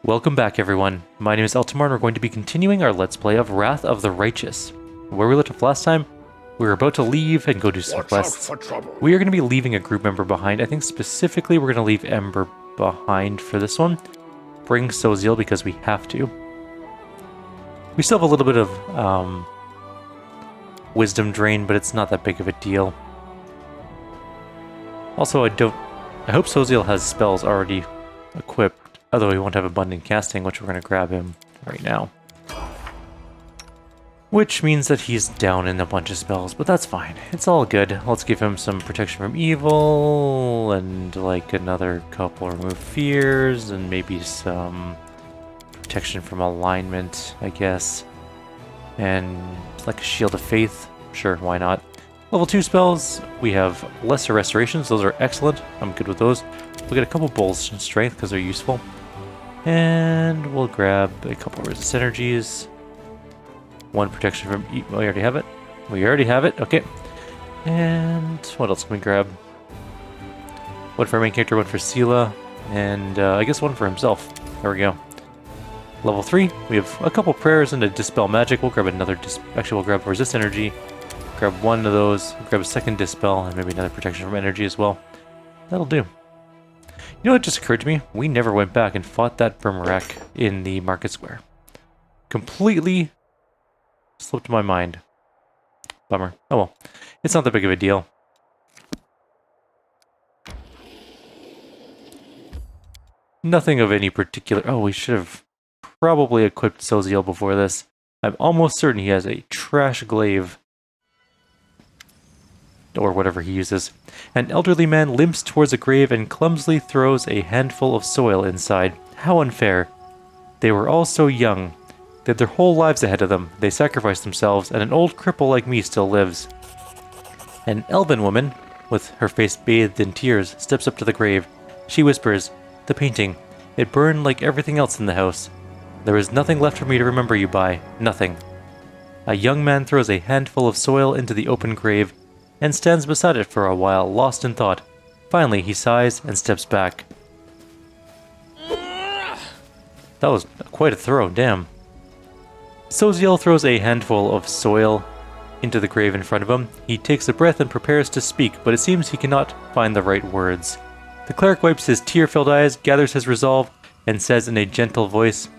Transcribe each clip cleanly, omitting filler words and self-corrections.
Welcome back, everyone. My name is Eltimar, and we're going to be continuing our Let's Play of Wrath of the Righteous. Where we left off last time, we were about to leave and go do some quests. We are going to be leaving a group member behind. I think specifically we're going to leave Ember behind for this one. Bring Soziel because we have to. We still have a little bit of wisdom drain, but it's not that big of a deal. Also, I hope Soziel has spells already equipped. Although he won't have abundant casting, which we're going to grab him right now. Which means that he's down in a bunch of spells, but that's fine. It's all good. Let's give him some protection from evil, and like another couple remove fears, and maybe some protection from alignment, I guess. And like a shield of faith. Sure, why not? Level 2 spells, we have lesser restorations. Those are excellent. I'm good with those. We'll get a couple bowls in strength because they're useful. And we'll grab a couple resist energies. One protection from... we already have it. We already have it. Okay. And what else can we grab? One for our main character, one for Sela. And I guess one for himself. There we go. Level 3. We have a couple prayers and a dispel magic. We'll grab another... Actually, we'll grab resist energy. Grab one of those. Grab a second dispel. And maybe another protection from energy as well. That'll do. You know what just occurred to me? We never went back and fought that Murack in the market square. Completely slipped my mind. Bummer. Oh well. It's not that big of a deal. Nothing of any particular... Oh, we should have probably equipped Soziel before this. I'm almost certain he has a trash glaive. Or whatever he uses. An elderly man limps towards a grave and clumsily throws a handful of soil inside. How unfair. They were all so young. They had their whole lives ahead of them. They sacrificed themselves, and an old cripple like me still lives. An elven woman, with her face bathed in tears, steps up to the grave. She whispers, "The painting. It burned like everything else in the house. There is nothing left for me to remember you by. Nothing." A young man throws a handful of soil into the open grave and stands beside it for a while, lost in thought. Finally, he sighs and steps back. That was quite a throw, damn. Soziel throws a handful of soil into the grave in front of him. He takes a breath and prepares to speak, but it seems he cannot find the right words. The cleric wipes his tear-filled eyes, gathers his resolve, and says in a gentle voice,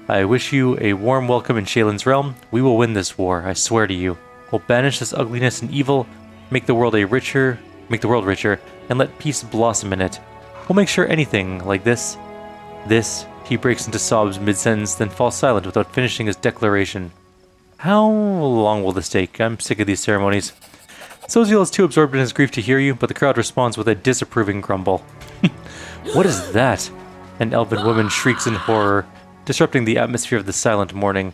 "I wish you a warm welcome in Shaylin's realm. We will win this war, I swear to you. We'll banish this ugliness and evil, make the world richer, and let peace blossom in it. We'll make sure anything like this," he breaks into sobs mid-sentence, then falls silent without finishing his declaration. How long will this take? I'm sick of these ceremonies. Soziel is too absorbed in his grief to hear you, but the crowd responds with a disapproving grumble. What is that? An elven woman shrieks in horror, disrupting the atmosphere of the silent mourning.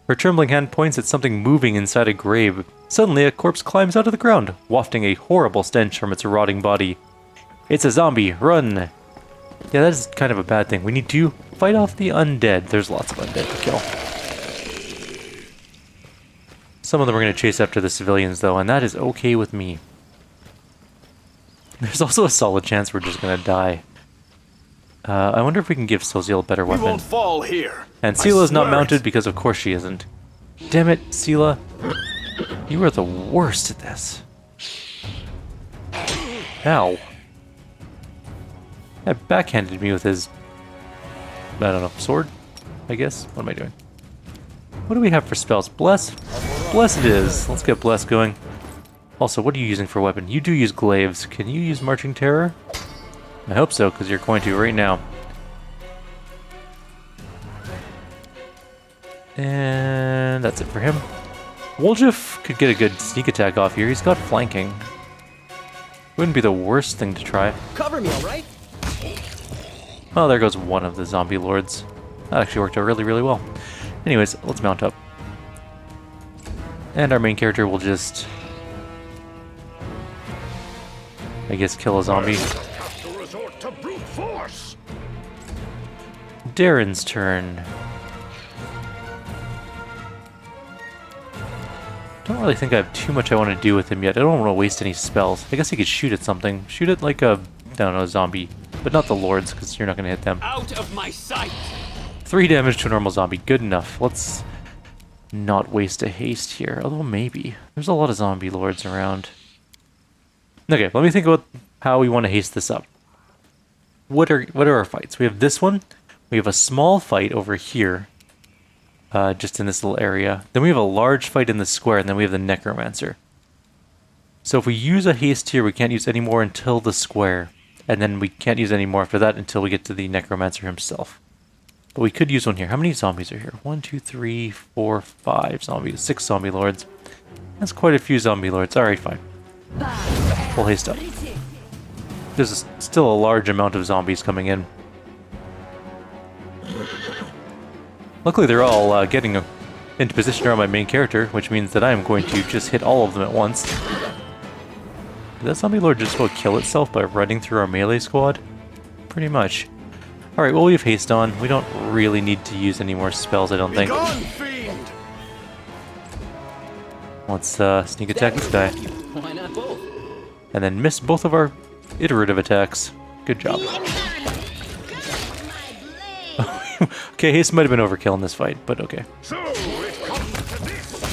Her trembling hand points at something moving inside a grave. Suddenly, a corpse climbs out of the ground, wafting a horrible stench from its rotting body. It's a zombie! Run! Yeah, that is kind of a bad thing. We need to fight off the undead. There's lots of undead to kill. Some of them are going to chase after the civilians, though, and that is okay with me. There's also a solid chance we're just going to die. I wonder if we can give Soziel a better weapon. We won't fall here. And Sela's not mounted because of course she isn't. Damn it, Sela. You are the worst at this. Ow. That backhanded me with his... I don't know, sword? I guess? What am I doing? What do we have for spells? Bless? Bless it is. Let's get Bless going. Also, what are you using for a weapon? You do use glaives. Can you use Marching Terror? I hope so, because you're going to right now. And that's it for him. Woljif could get a good sneak attack off here. He's got flanking. Wouldn't be the worst thing to try. Cover me, all right? Well, there goes one of the zombie lords. That actually worked out really, really well. Anyways, let's mount up. And our main character will just... I guess kill a zombie. Resort to brute force. Darren's turn. Don't really think I have too much I want to do with him yet. I don't want to waste any spells. I guess he could shoot at something. Shoot at like a, I don't know, zombie. But not the lords, because you're not going to hit them. Out of my sight! 3 damage to a normal zombie. Good enough. Let's not waste a haste here. Although maybe. There's a lot of zombie lords around. Okay, let me think about how we want to haste this up. What are our fights? We have this one. We have a small fight over here. Just in this little area. Then we have a large fight in the square, and then we have the necromancer. So if we use a haste here, we can't use any more until the square. And then we can't use any more after that until we get to the necromancer himself. But we could use one here. How many zombies are here? 1, 2, 3, 4, 5 zombies. 6 zombie lords. That's quite a few zombie lords. Alright, fine. We'll haste up. There's still a large amount of zombies coming in. Luckily, they're all getting into position around my main character, which means that I'm going to just hit all of them at once. Did that zombie lord just go kill itself by running through our melee squad? Pretty much. Alright, well, we have haste on. We don't really need to use any more spells, I don't think. Begone, fiend! Let's sneak attack this guy. Why not both? And then miss both of our iterative attacks. Good job. Okay, haste might have been overkill in this fight, but okay. So it comes to this.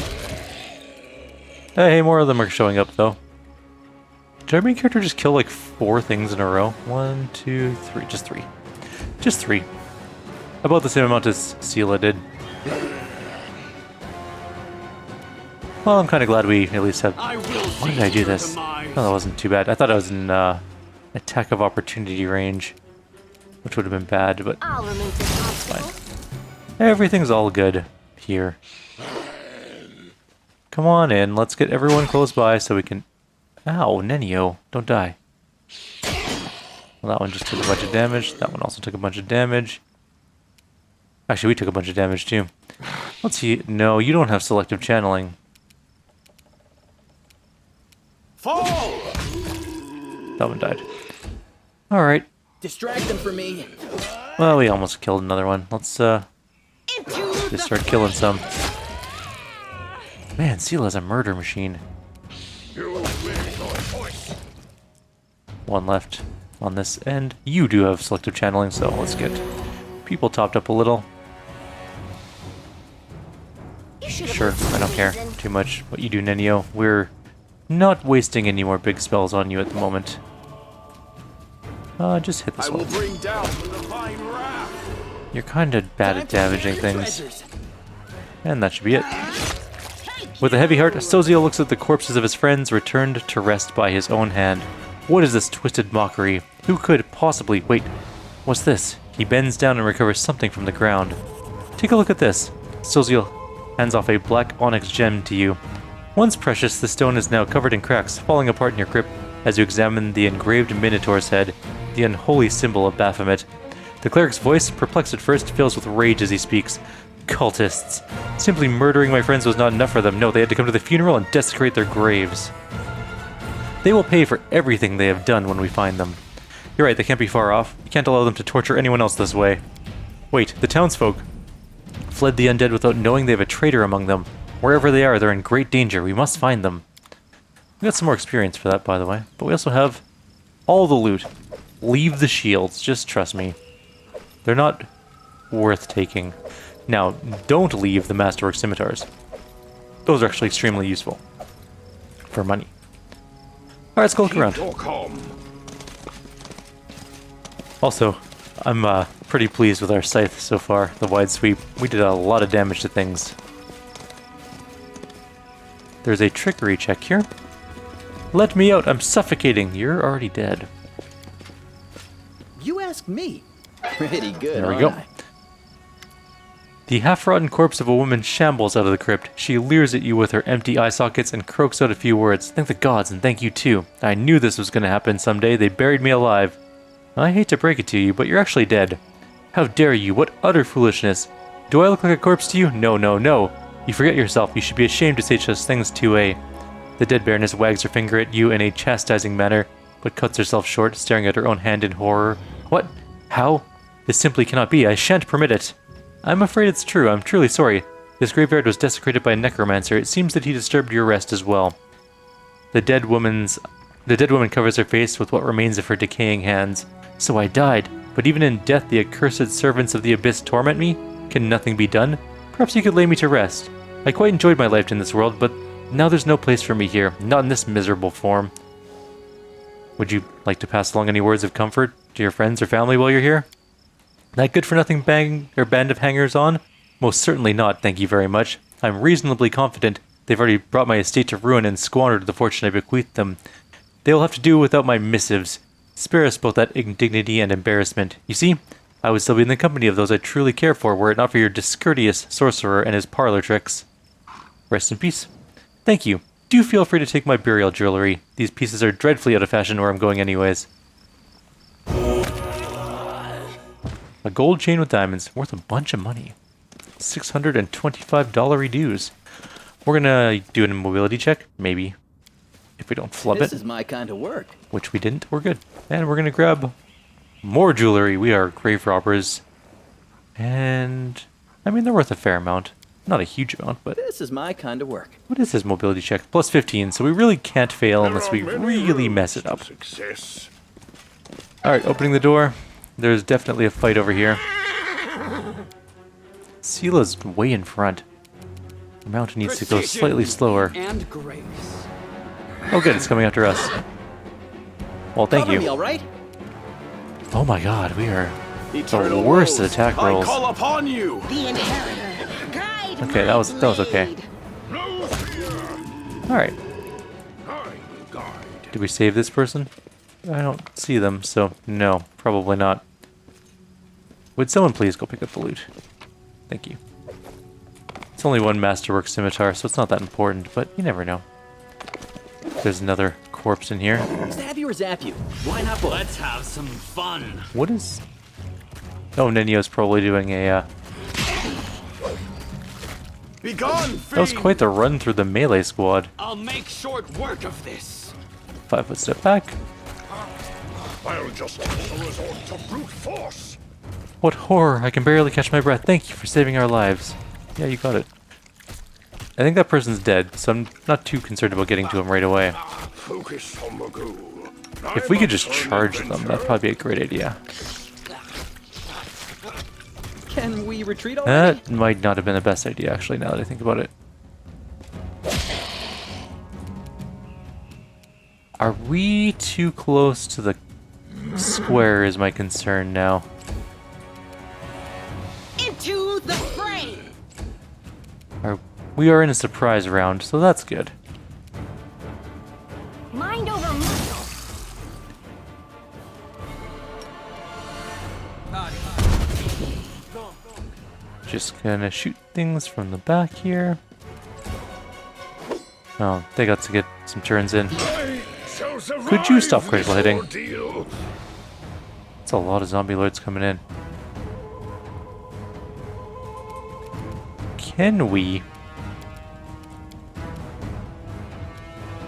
Hey, more of them are showing up, though. Did our main character just kill like 4 things in a row? 1, 2, 3. Just 3. Just 3. About the same amount as Sela did. Well, I'm kind of glad we at least have... Why did I do this? Oh, that wasn't too bad. I thought I was in attack of opportunity range, which would have been bad, but it's fine. Everything's all good here. Come on in. Let's get everyone close by so we can... Ow, Nenio. Don't die. Well, that one just took a bunch of damage. That one also took a bunch of damage. Actually, we took a bunch of damage, too. Let's see. No, you don't have selective channeling. Fall! That one died. Alright. Distract them for me. Well, we almost killed another one. Let's, just start killing some. Man, Sela's a murder machine. One left on this end. You do have selective channeling, so let's get people topped up a little. Sure, I don't care too much what you do, Nenio. We're not wasting any more big spells on you at the moment. Just hit this one. Bring down the divine wrath. You're kind of bad at damaging things. And that should be it. With a heavy heart, Sozio looks at the corpses of his friends returned to rest by his own hand. What is this twisted mockery? Who could possibly... Wait, what's this? He bends down and recovers something from the ground. Take a look at this. Sozio hands off a black onyx gem to you. Once precious, the stone is now covered in cracks, falling apart in your grip as you examine the engraved minotaur's head, the unholy symbol of Baphomet. The cleric's voice, perplexed at first, fills with rage as he speaks. Cultists. Simply murdering my friends was not enough for them. No, they had to come to the funeral and desecrate their graves. They will pay for everything they have done when we find them. You're right, they can't be far off. You can't allow them to torture anyone else this way. Wait, the townsfolk fled the undead without knowing they have a traitor among them. Wherever they are, they're in great danger. We must find them. We got some more experience for that, by the way. But we also have all the loot. Leave the shields, just trust me. They're not worth taking. Now, don't leave the Masterwork scimitars. Those are actually extremely useful. For money. Alright, let's go look around. Also, I'm pretty pleased with our scythe so far, the wide sweep. We did a lot of damage to things. There's a trickery check here. Let me out, I'm suffocating. You're already dead. You ask me. Pretty good. There we go. The half-rotten corpse of a woman shambles out of the crypt. She leers at you with her empty eye sockets and croaks out a few words. Thank the gods and thank you too. I knew this was going to happen someday. They buried me alive. I hate to break it to you, but you're actually dead. How dare you? What utter foolishness. Do I look like a corpse to you? No, no, no. You forget yourself. You should be ashamed to say such things to a... The dead baroness wags her finger at you in a chastising manner, but cuts herself short, staring at her own hand in horror. What? How? This simply cannot be. I shan't permit it. I'm afraid it's true. I'm truly sorry. This graveyard was desecrated by a necromancer. It seems that he disturbed your rest as well. The dead woman covers her face with what remains of her decaying hands. So I died. But even in death the accursed servants of the abyss torment me? Can nothing be done? Perhaps you could lay me to rest. I quite enjoyed my life in this world, but now there's no place for me here, not in this miserable form. Would you like to pass along any words of comfort to your friends or family while you're here? That good-for-nothing band of hangers-on? Most certainly not, thank you very much. I'm reasonably confident they've already brought my estate to ruin and squandered the fortune I bequeathed them. They will have to do without my missives. Spare us both that indignity and embarrassment. You see, I would still be in the company of those I truly care for were it not for your discourteous sorcerer and his parlor tricks. Rest in peace. Thank you. Do feel free to take my burial jewelry. These pieces are dreadfully out of fashion where I'm going anyways. A gold chain with diamonds, worth a bunch of money. $625 dues. We're gonna do a mobility check, maybe. If we don't flub This it. is my kind of work. Which we didn't, we're good. And we're gonna grab more jewelry. We are grave robbers. And I mean, they're worth a fair amount. Not a huge amount, but This is my kind of work. what is his mobility check? Plus 15, so we really can't fail unless we really mess it up. Success. Alright, opening the door. There's definitely a fight over here. Seela's way in front. The mountain needs to go slightly slower. And grace. Oh good, it's coming after us. Well, thank Cover me, you. all right? Oh my god, we are the Eternal worst at rose, attack I rolls. call upon you. The inheritor. Guide Okay, that was okay. blade. No fear. Alright, I will guide. did we save this person? I don't see them, so no, probably not. Would someone please go pick up the loot? Thank you. It's only one masterwork scimitar, so it's not that important, but you never know. There's another corpse in here. Stab you or zap you? Why not both? Let's have some fun. What is... Oh, Nenio's probably doing a, Begone, That was fiend. quite the run through the melee squad. I'll make short work of this. 5 foot step back. I'll just resort to brute force. What horror! I can barely catch my breath. Thank you for saving our lives. Yeah, you got it. I think that person's dead, so I'm not too concerned about getting to him right away. Focus on the goal. If we could just charge them, that'd probably be a great idea. Can we retreat already? That might not have been the best idea, actually, now that I think about it. Are we too close to the square is my concern now. Into the fray. We are in a surprise round, so that's good. Mind over muscle. Just gonna shoot things from the back here. Oh, they got to get some turns in. Could you stop critical hitting? It's a lot of zombie lords coming in. Can we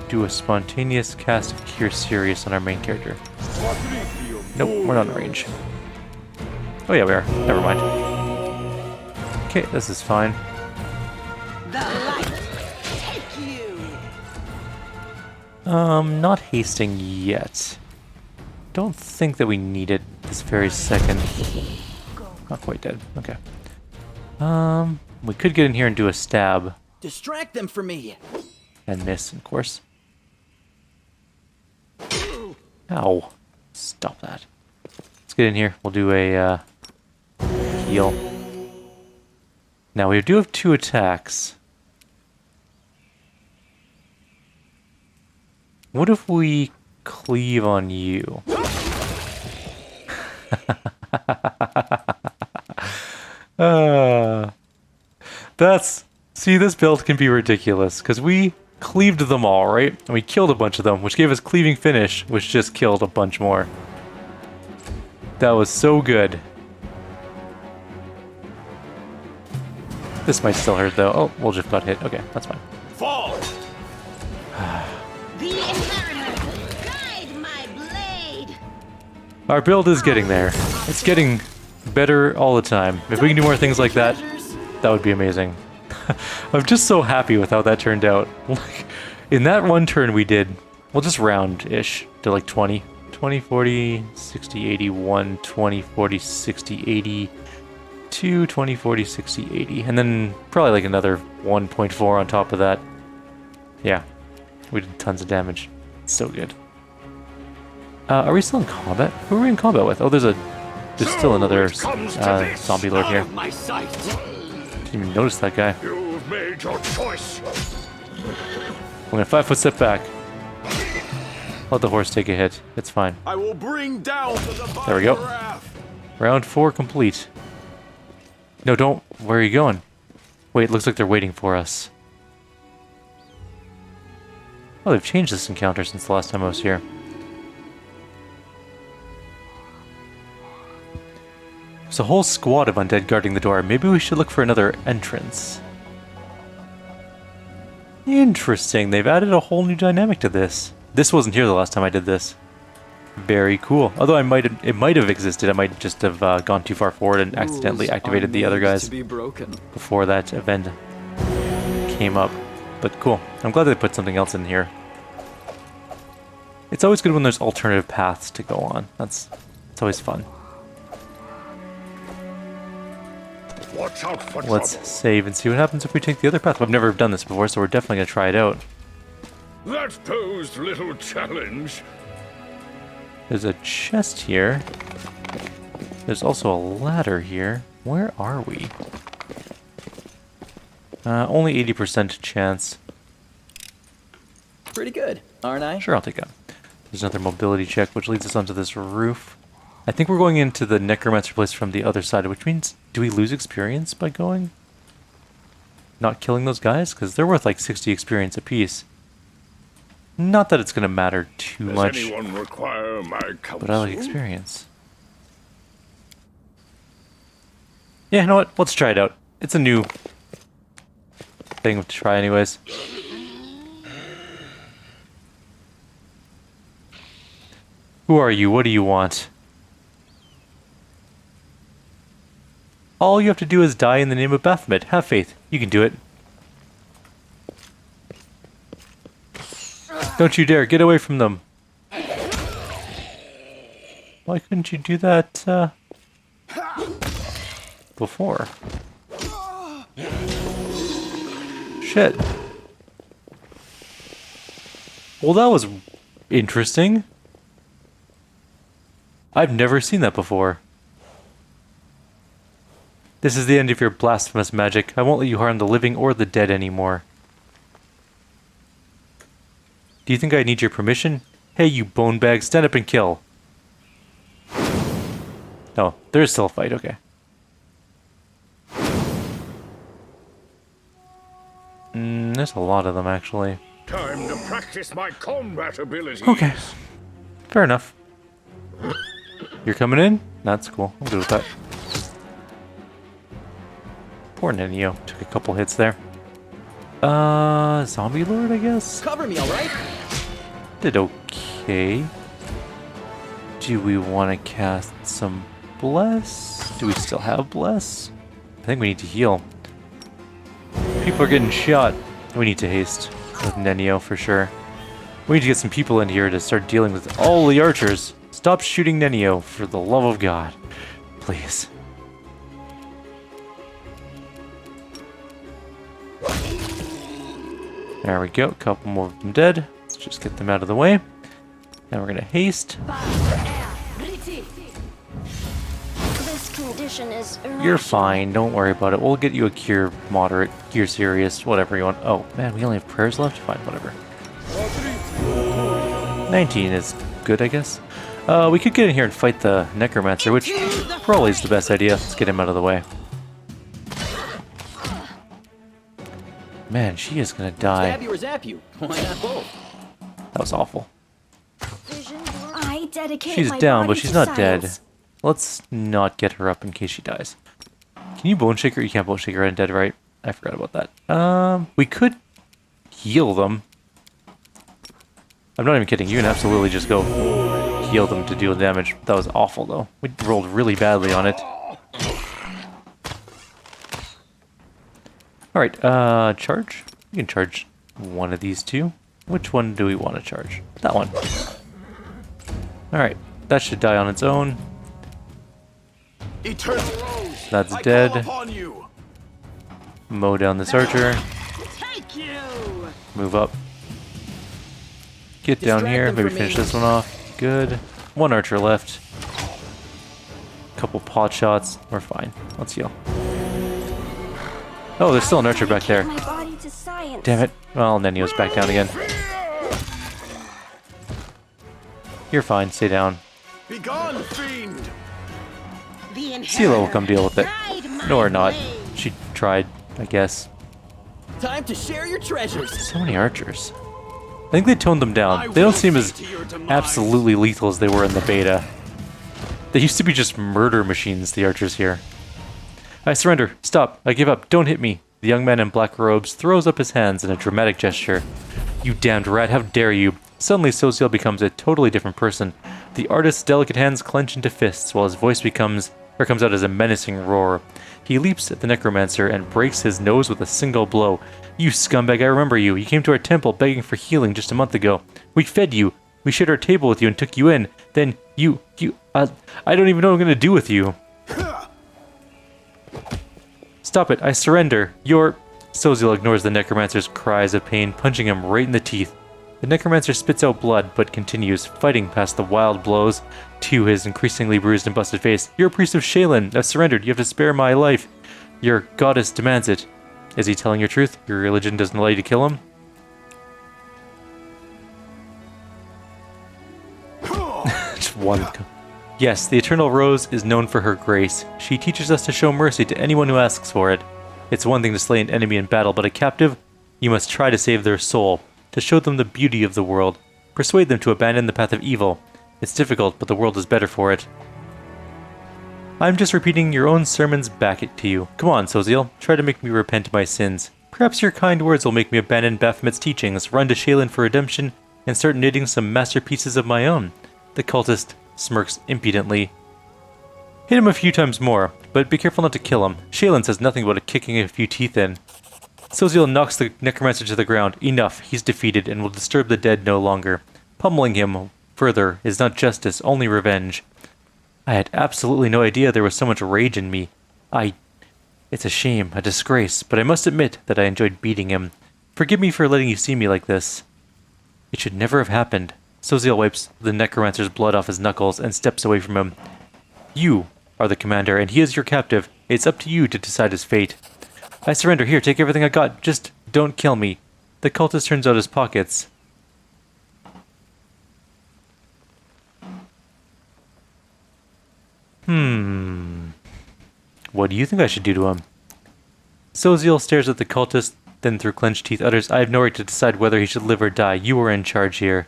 do a spontaneous cast of Kyrieru on our main character? Nope, we're not in range. Oh yeah, we are. Never mind. Okay, this is fine. The light. Take you. Not hasting yet. Don't think that we need it this very second. Not quite dead. Okay. We could get in here and do a stab Distract them for me. and miss, of course. Ow. Stop that. Let's get in here. We'll do a heal. Now we do have 2 attacks. What if we cleave on you? See, this build can be ridiculous, because we cleaved them all, right? And we killed a bunch of them, which gave us cleaving finish, which just killed a bunch more. That was so good. This might still hurt, though. Oh, Wolf got hit. Okay, that's fine. Fall. The inheritor. Guide my blade. Our build is getting there. It's getting better all the time. If we can do more things like that, that would be amazing. I'm just so happy with how that turned out. Like, in that one turn we did, we'll just round-ish to like 20. 20, 40, 60, 80, 1, 20, 40, 60, 80, 2, 20, 40, 60, 80. And then probably like another 1.4 on top of that. Yeah, we did tons of damage. So good. Are we still in combat? Who are we in combat with? Oh, there's still another zombie lord here. Out of my sight. Didn't even notice that guy. You've made your choice. I'm gonna 5-foot step back. Let the horse take a hit. It's fine. I will bring down the divine There we go. wrath. Round 4 complete. No, don't. Where are you going? Wait, looks like they're waiting for us. Oh, they've changed this encounter since the last time I was here. There's a whole squad of undead guarding the door. Maybe we should look for another entrance. Interesting. They've added a whole new dynamic to this. This wasn't here the last time I did this. Very cool. Although it might have existed. I might just have gone too far forward and accidentally activated the other guys To be broken. before that event came up. But cool. I'm glad they put something else in here. It's always good when there's alternative paths to go on. It's always fun. Watch out for Let's trouble. save and see what happens if we take the other path. I've never done this before, so we're definitely going to try it out. That posed little challenge. There's a chest here. There's also a ladder here. Where are we? Only 80% chance. Pretty good, aren't I? Sure, I'll take that. There's another mobility check, which leads us onto this roof. I think we're going into the necromancer place from the other side, which means, do we lose experience by going? Not killing those guys? Because they're worth like 60 experience apiece. Not that it's going to matter too Does much, anyone require my counsel? but I like experience. Yeah, you know what? Let's try it out. It's a new thing to try anyways. Who are you? What do you want? All you have to do is die in the name of Baphomet. Have faith. You can do it. Don't you dare. Get away from them. Why couldn't you do that, before? Shit. Well, that was interesting. I've never seen that before. This is the end of your blasphemous magic. I won't let you harm the living or the dead anymore. Do you think I need your permission? Hey, you bone bag, stand up and kill. No, there is still a fight, okay. There's a lot of them, actually. Time to practice my combat abilities. Okay. Fair enough. You're coming in? That's cool. I'm good with that. Poor Nenio. Took a couple hits there. Zombie Lord, I guess? Cover me, alright? Did okay. Do we want to cast some Bless? Do we still have Bless? I think we need to heal. People are getting shot. We need to haste with Nenio for sure. We need to get some people in here to start dealing with all the archers. Stop shooting Nenio, for the love of God. Please. There we go. A couple more of them dead. Let's just get them out of the way. Now we're going to haste. This condition is You're fine. Don't worry about it. We'll get you a cure moderate, cure serious, whatever you want. Oh, man, we only have prayers left? Fine, whatever. 19 is good, I guess. We could get in here and fight the necromancer, which probably is the best idea. Let's get him out of the way. Man, she is gonna die. Stab you or zap you. Why not both? That was awful. I dedicate She's my down, but body she's to not dead. science. Let's not get her up in case she dies. Can you bone shake her? You can't bone shake her undead, right? I forgot about that. We could heal them. I'm not even kidding. You can absolutely just go heal them to deal damage. That was awful, though. We rolled really badly on it. Alright, charge? We can charge one of these two. Which one do we want to charge? That one. Alright, that should die on its own. Eternal Rose. That's I dead. call upon you. Mow down this archer. Take you! Move up. Get down Distract here. them Maybe for finish me. this one off. Good. One archer left. Couple pot shots. We're fine. Let's heal. Oh, there's still an archer back there. My body to science. Damn it. Well, Nenio's back down again. You're fine. Stay down. Begone, fiend. The Sela will come deal with it. Guide my No, or not. blade. She tried, I guess. Time to share your treasures. So many archers. I think they toned them down. They don't seem as absolutely lethal as they were in the beta. They used to be just murder machines, the archers here. I surrender. Stop. I give up. Don't hit me. The young man in black robes throws up his hands in a dramatic gesture. You damned rat, how dare you? Suddenly, Social becomes a totally different person. The artist's delicate hands clench into fists, while his voice comes out as a menacing roar. He leaps at the necromancer and breaks his nose with a single blow. You scumbag, I remember you. You came to our temple begging for healing just a month ago. We fed you. We shared our table with you and took you in. Then I don't even know what I'm going to do with you. Stop it, I surrender. Soziel ignores the necromancer's cries of pain, punching him right in the teeth. The necromancer spits out blood, but continues, fighting past the wild blows to his increasingly bruised and busted face. You're a priest of Shaylin. I've surrendered. You have to spare my life. Your goddess demands it. Is he telling your truth? Your religion doesn't allow you to kill him? Just one. Yes, the Eternal Rose is known for her grace. She teaches us to show mercy to anyone who asks for it. It's one thing to slay an enemy in battle, but a captive, you must try to save their soul, to show them the beauty of the world, persuade them to abandon the path of evil. It's difficult, but the world is better for it. I'm just repeating your own sermons back to you. Come on, Soziel, try to make me repent my sins. Perhaps your kind words will make me abandon Baphomet's teachings, run to Shaylin for redemption, and start knitting some masterpieces of my own. The cultist smirks impudently. Hit him a few times more, but be careful not to kill him. Shaylin says nothing about kicking a few teeth in. Soziel knocks the necromancer to the ground. Enough, he's defeated and will disturb the dead no longer. Pummeling him further is not justice, only revenge. I had absolutely no idea there was so much rage in me. It's a shame, a disgrace, but I must admit that I enjoyed beating him. Forgive me for letting you see me like this. It should never have happened. Soziel wipes the necromancer's blood off his knuckles and steps away from him. You are the commander, and he is your captive. It's up to you to decide his fate. I surrender. Here, take everything I got. Just don't kill me. The cultist turns out his pockets. What do you think I should do to him? Soziel stares at the cultist, then through clenched teeth utters, I have no right to decide whether he should live or die. You are in charge here.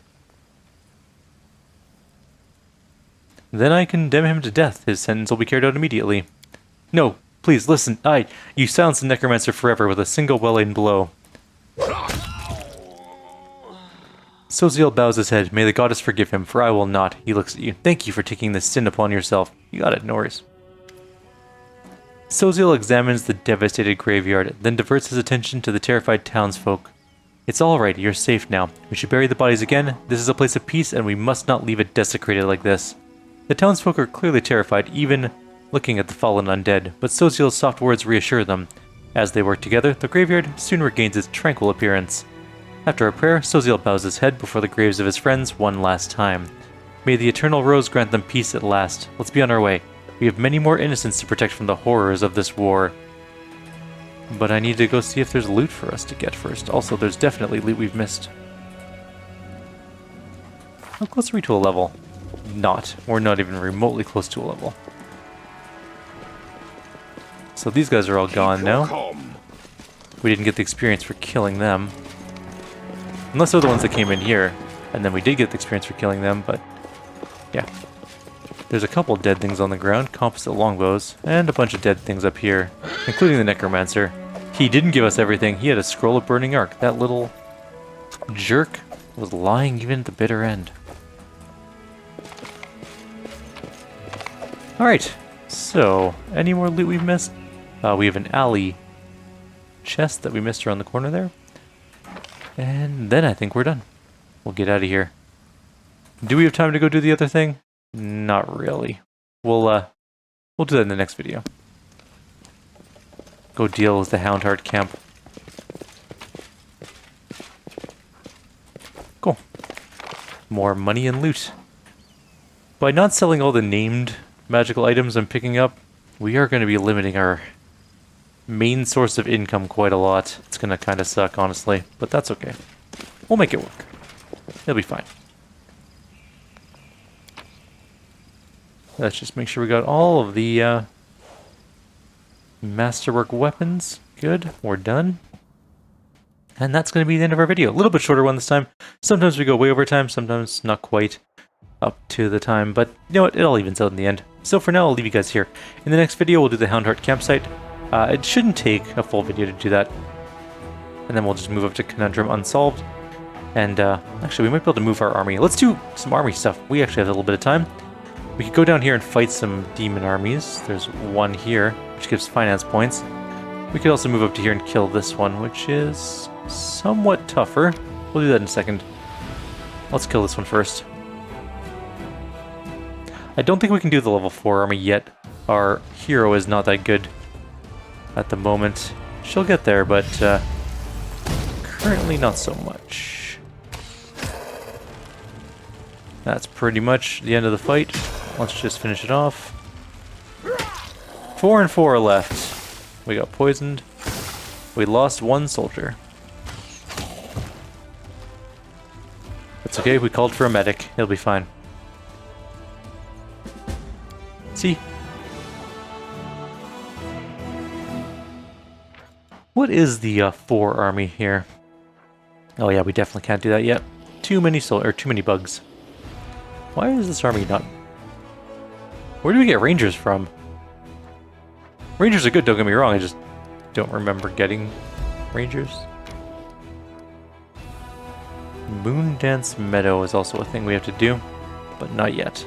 Then I condemn him to death. His sentence will be carried out immediately. No, please, listen. You silence the necromancer forever with a single well-aimed blow. Soziel bows his head. May the goddess forgive him, for I will not. He looks at you. Thank you for taking this sin upon yourself. You got it, no worries. Soziel examines the devastated graveyard, then diverts his attention to the terrified townsfolk. It's all right, you're safe now. We should bury the bodies again. This is a place of peace, and we must not leave it desecrated like this. The townsfolk are clearly terrified, even looking at the fallen undead, but Soziel's soft words reassure them. As they work together, the graveyard soon regains its tranquil appearance. After a prayer, Soziel bows his head before the graves of his friends one last time. May the Eternal Rose grant them peace at last. Let's be on our way. We have many more innocents to protect from the horrors of this war. But I need to go see if there's loot for us to get first. Also, there's definitely loot we've missed. How close are we to a level? Not. We're not even remotely close to a level. So these guys are all gone now. We didn't get the experience for killing them. Unless they're the ones that came in here. And then we did get the experience for killing them, but yeah. There's a couple dead things on the ground, composite longbows, and a bunch of dead things up here, including the necromancer. He didn't give us everything. He had a scroll of burning arc. That little jerk was lying even at the bitter end. Alright, so, any more loot we've missed? We have an alley chest that we missed around the corner there. And then I think we're done. We'll get out of here. Do we have time to go do the other thing? Not really. We'll do that in the next video. Go deal with the Houndheart camp. Cool. More money and loot. By not selling all the named magical items I'm picking up, we are going to be limiting our main source of income quite a lot. It's going to kind of suck, honestly, but that's okay. We'll make it work. It'll be fine. Let's just make sure we got all of the masterwork weapons. Good, we're done. And that's going to be the end of our video. A little bit shorter one this time. Sometimes we go way over time, sometimes not quite up to the time, but you know what, it all evens out in the end. So for now, I'll leave you guys here. In the next video, we'll do the Houndheart campsite. It shouldn't take a full video to do that. And then we'll just move up to Conundrum Unsolved. And actually, we might be able to move our army. Let's do some army stuff. We actually have a little bit of time. We could go down here and fight some demon armies. There's one here, which gives finance points. We could also move up to here and kill this one, which is somewhat tougher. We'll do that in a second. Let's kill this one first. I don't think we can do the level 4 army yet. Our hero is not that good at the moment. She'll get there, but currently not so much. That's pretty much the end of the fight. Let's just finish it off. 4 and 4 are left. We got poisoned. We lost one soldier. It's okay, we called for a medic. He'll be fine. See? What is the 4 army here? Oh yeah, we definitely can't do that yet. Too many bugs. Why is this army not... Where do we get rangers from? Rangers are good, don't get me wrong, I just don't remember getting rangers. Moondance Meadow is also a thing we have to do, but not yet.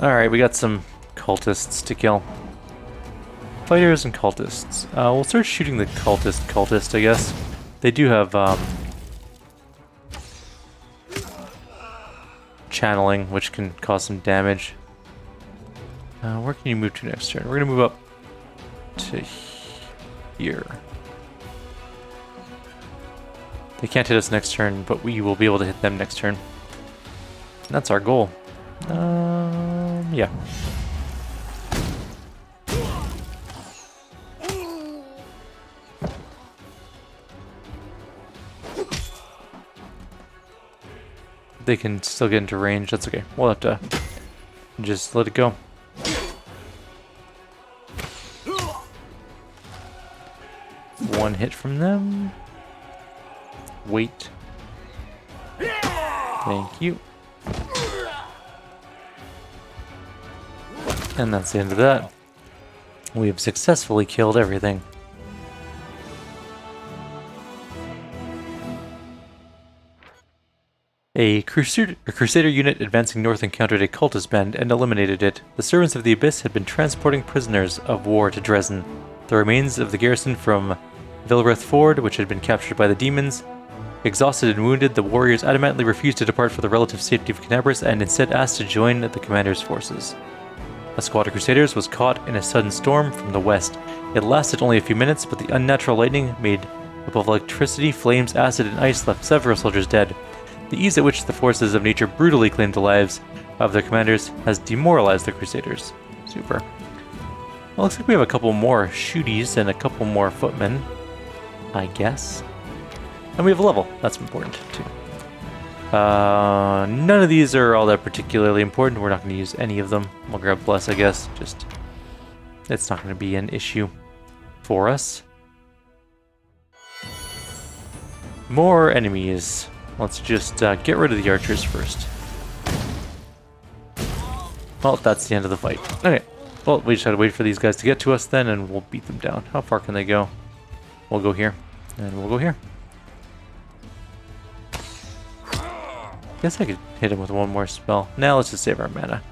Alright, we got some cultists to kill. Fighters and cultists. We'll start shooting the cultist, I guess. They do have, channeling, which can cause some damage. Where can you move to next turn? We're gonna move up to here. They can't hit us next turn, but we will be able to hit them next turn. And that's our goal. Yeah. They can still get into range, that's okay. We'll have to just let it go. One hit from them. Wait. Thank you. And that's the end of that. We have successfully killed everything. A Crusader unit advancing north encountered a cultist band and eliminated it. The servants of the Abyss had been transporting prisoners of war to Dresden. The remains of the garrison from Vilrith Ford, which had been captured by the demons. Exhausted and wounded, the warriors adamantly refused to depart for the relative safety of Canabris and instead asked to join the commander's forces. A squad of Crusaders was caught in a sudden storm from the west. It lasted only a few minutes, but the unnatural lightning made up of electricity, flames, acid, and ice left several soldiers dead. The ease at which the forces of nature brutally claimed the lives of their commanders has demoralized the Crusaders. Super. Well, looks like we have a couple more shooties and a couple more footmen, I guess. And we have a level. That's important, too. None of these are all that particularly important. We're not going to use any of them. We'll grab Bless, I guess. Just, it's not going to be an issue for us. More enemies. Let's just get rid of the archers first. Well, that's the end of the fight. Okay. Well, we just gotta wait for these guys to get to us then, and we'll beat them down. How far can they go? We'll go here, and we'll go here. Guess I could hit him with one more spell. Now let's just save our mana.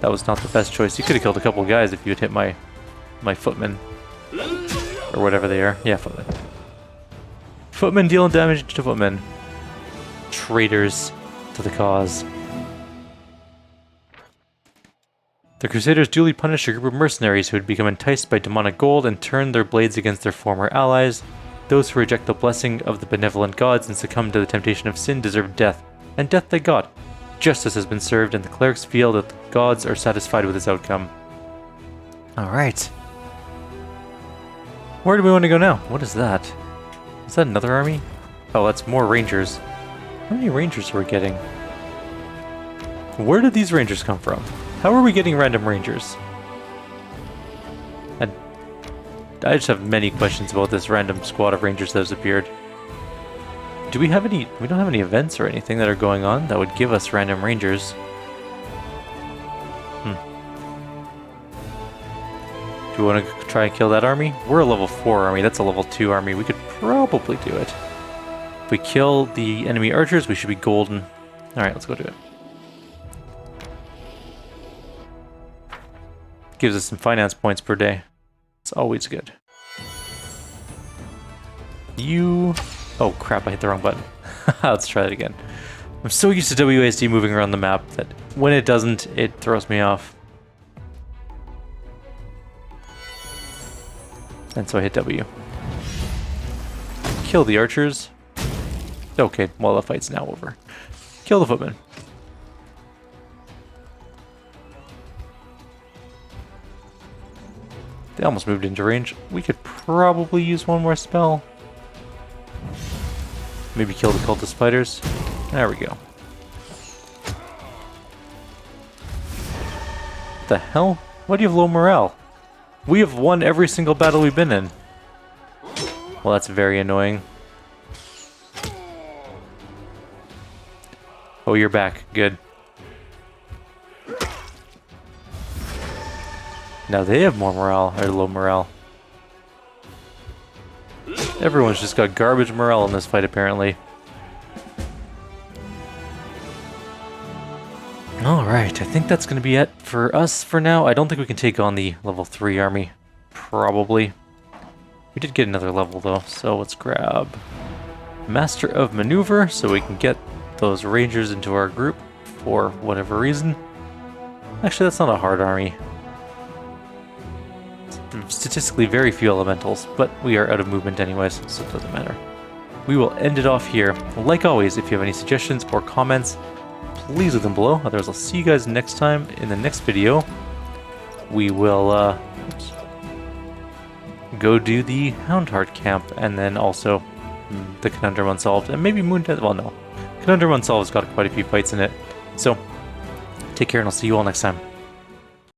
That was not the best choice. You could have killed a couple guys if you had hit my my footmen. Or whatever they are. Yeah, footmen. Footmen dealing damage to footmen. Traitors to the cause. The Crusaders duly punished a group of mercenaries who had become enticed by demonic gold and turned their blades against their former allies. Those who reject the blessing of the benevolent gods and succumb to the temptation of sin deserve death, and death they got. Justice has been served, and the clerics feel that the gods are satisfied with this outcome. Alright. Where do we want to go now? What is that? Is that another army? Oh, that's more rangers. How many rangers are we getting? Where did these rangers come from? How are we getting random rangers? I just have many questions about this random squad of rangers that has appeared. Do we have any... We don't have any events or anything that are going on that would give us random rangers. Do we want to try and kill that army? We're a level 4 army. That's a level 2 army. We could probably do it. If we kill the enemy archers, we should be golden. Alright, let's go do it. Gives us some finance points per day. It's always good. You... Oh crap, I hit the wrong button. Let's try that again. I'm so used to WASD moving around the map that when it doesn't, it throws me off. And so I hit W. Kill the archers. Okay, well the fight's now over. Kill the footmen. They almost moved into range. We could probably use one more spell. Maybe kill the cultist fighters. There we go. What the hell? Why do you have low morale? We have won every single battle we've been in. Well, that's very annoying. Oh, you're back. Good. Now they have more morale, or low morale. Everyone's just got garbage morale in this fight, apparently. Alright, I think that's going to be it for us for now. I don't think we can take on the level 3 army. Probably. We did get another level, though, so let's grab Master of Maneuver, so we can get those rangers into our group for whatever reason. Actually, that's not a hard army. Statistically very few elementals, but we are out of movement anyways, so it doesn't matter. We will end it off here. Like always, if you have any suggestions or comments, please leave them below. Otherwise, I'll see you guys next time in the next video. We will go do the Houndheart camp, and then also the Conundrum Unsolved, and maybe Moon Death. Well, no. Conundrum Unsolved's got quite a few fights in it. So, take care, and I'll see you all next time.